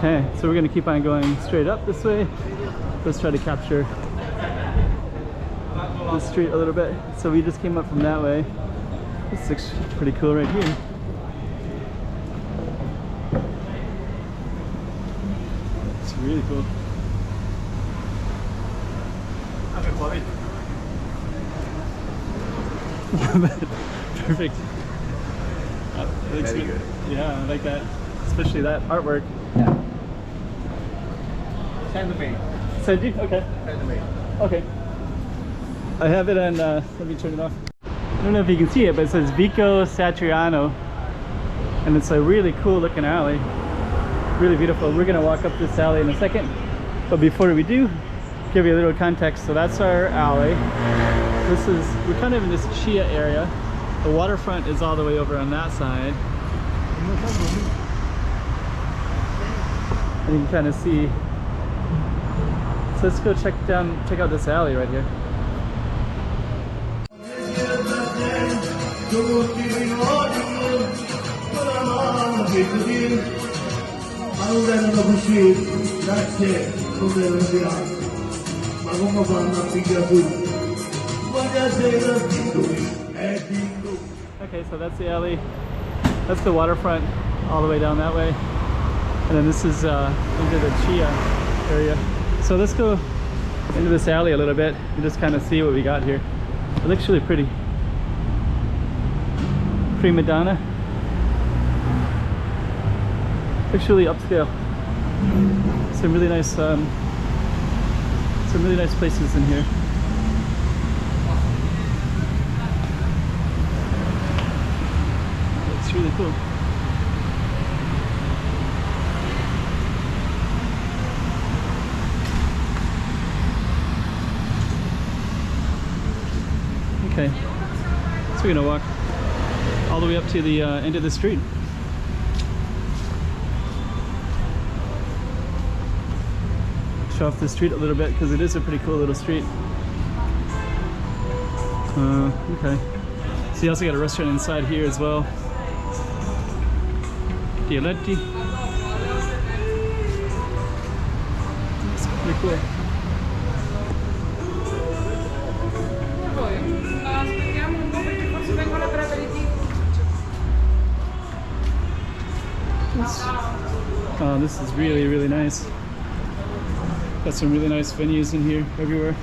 Okay, so we're gonna keep on going straight up this way. Let's try to capture the street a little bit. So we just came up from that way. This looks pretty cool right here. It's really cool. Perfect. It looks Very good. Yeah, I like that. Especially that artwork. Yeah. Send the mail. Send you? Okay. Send the mail. Okay. I have it on, let me turn it off. I don't know if you can see it, but it says Vico, Satriano. And it's a really cool looking alley. Really beautiful. We're gonna walk up this alley in a second. But before we do, give you a little context. So that's our alley. We're kind of in this Chia area. The waterfront is all the way over on that side. And you can kind of see. So let's go check out this alley right here. Okay, so that's the alley. That's the waterfront all the way down that way. And then this is into the Chia area. So let's go into this alley a little bit and just kind of see what we got here. It looks really pretty. Prima donna. Looks really upscale. Some really nice places in here. It's really cool. Okay, so we're gonna walk all the way up to the end of the street. Show off the street a little bit because it is a pretty cool little street. Okay. So you also got a restaurant inside here as well. Dialetti. It's pretty cool. Oh, this is really, really nice. Got some really nice venues in here everywhere.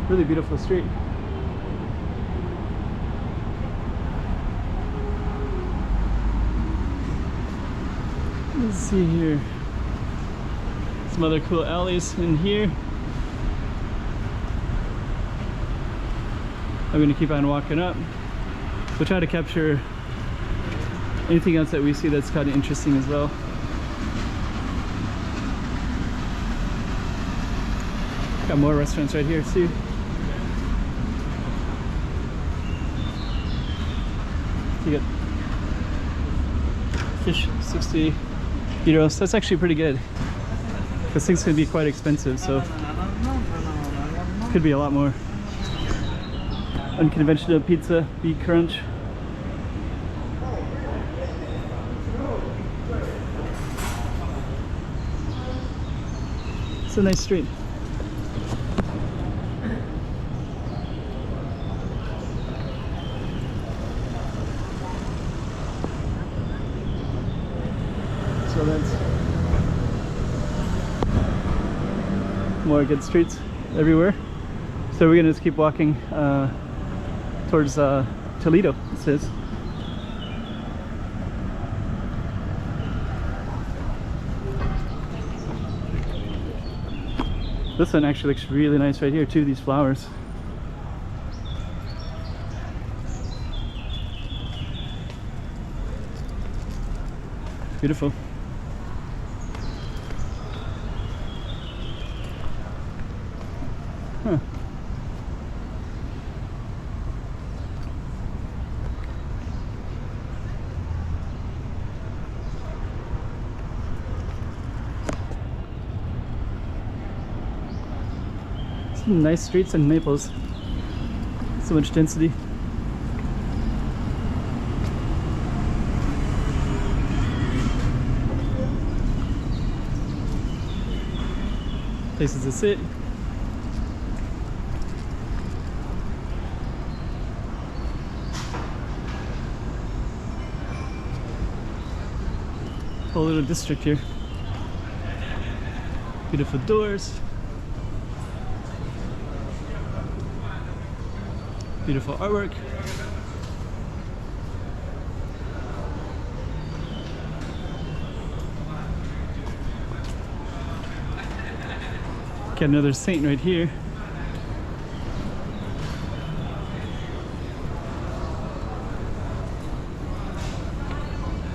Really beautiful street. Let's see here. Some other cool alleys in here. I'm gonna keep on walking up. We'll try to capture anything else that we see that's kind of interesting as well. Got more restaurants right here too. You got fish, 60 euros. That's actually pretty good. This thing's gonna be quite expensive, so could be a lot more. Unconventional pizza, beef crunch. It's a nice street. So that's more good streets everywhere. So we're gonna just keep walking towards Toledo, it says. This one actually looks really nice right here too, these flowers. Beautiful. Huh. Some nice streets in Naples. So much density. Places to sit. Whole little district here. Beautiful doors. Beautiful artwork. Got another saint right here.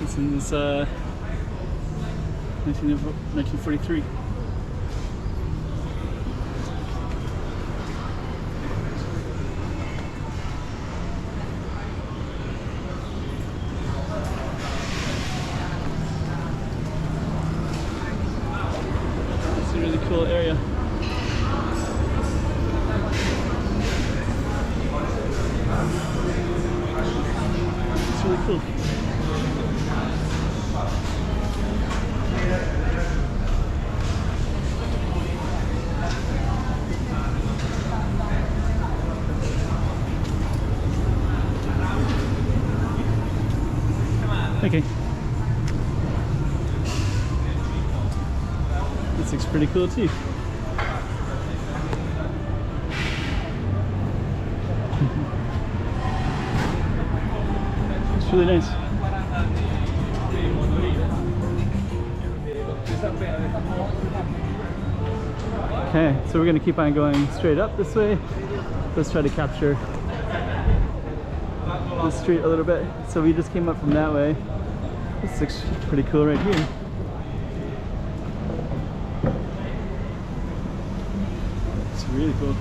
It's in this 1943. It's a really cool area. It's really cool. Okay. This looks pretty cool too. It's really nice. Okay, so we're gonna keep on going straight up this way. Let's try to capture the street a little bit. So we just came up from that way. This looks pretty cool right here. It's really cool.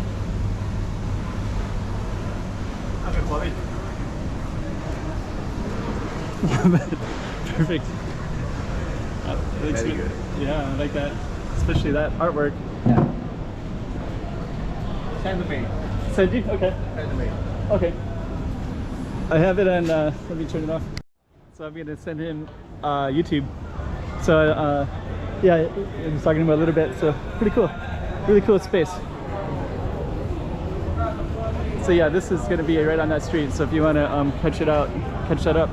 Perfect. It looks Very good. Yeah, I like that. Especially that artwork. Yeah. Send me. Send you? Okay. Send me. Okay. I have it on, let me turn it off. So I'm gonna send him YouTube. So yeah, I was talking about a little bit, so pretty cool. Really cool space. So yeah, this is gonna be right on that street. So if you wanna catch that up.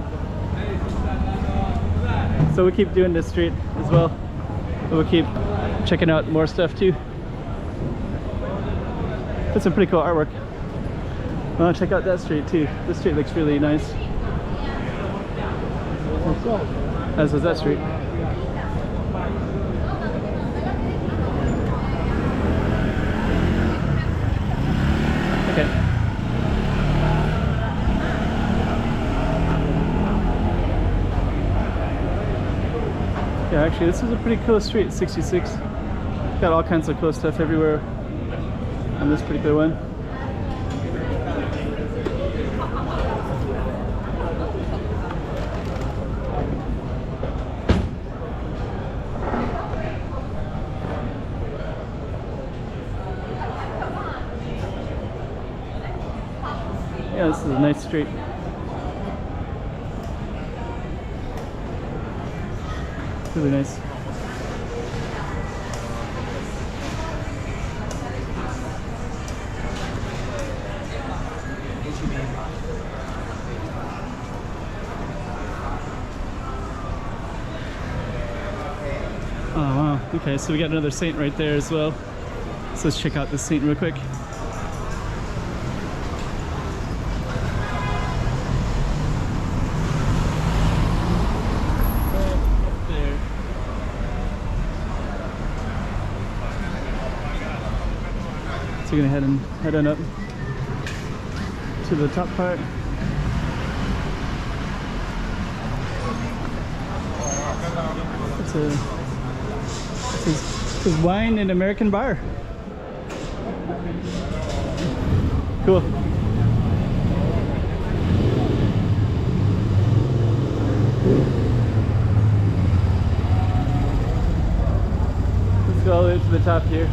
So we'll keep doing this street as well. We'll keep checking out more stuff too. That's some pretty cool artwork. I want to check out that street too. This street looks really nice. As is that street. Okay. Yeah, actually this is a pretty cool street, 66. Got all kinds of cool stuff everywhere on this particular one. Yeah, this is a nice street. Really nice. Oh wow, okay, so we got another saint right there as well. So let's check out this saint real quick. So we're gonna head on up to the top part. It says wine and American bar. Cool. Let's go all the way to the top here.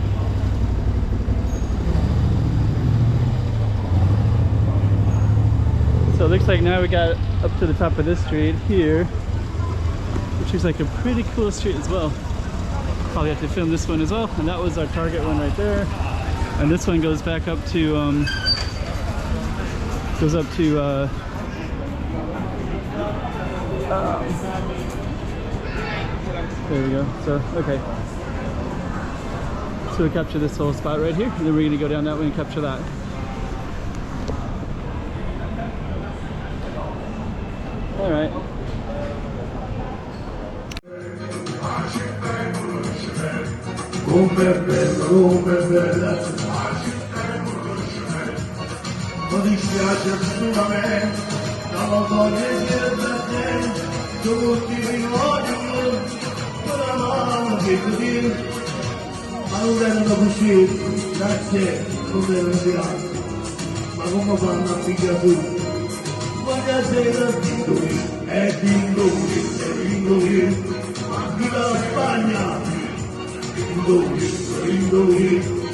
So it looks like now we got up to the top of this street here, which is like a pretty cool street as well. Probably have to film this one as well. And that was our target one right there. And this one goes back up to there we go. So okay. So we capture this whole spot right here, and then we're gonna go down that way and capture that. All right. Non dispiace assolutamente, non lo voglio dire da te, tutti mi vogliono, con la mano che così, ma non vengono così, grazie, non devono tirare, ma come fanno a pigliare tutti? Voglio essere singoli, e singoli, ma chi la Spagna, singoli,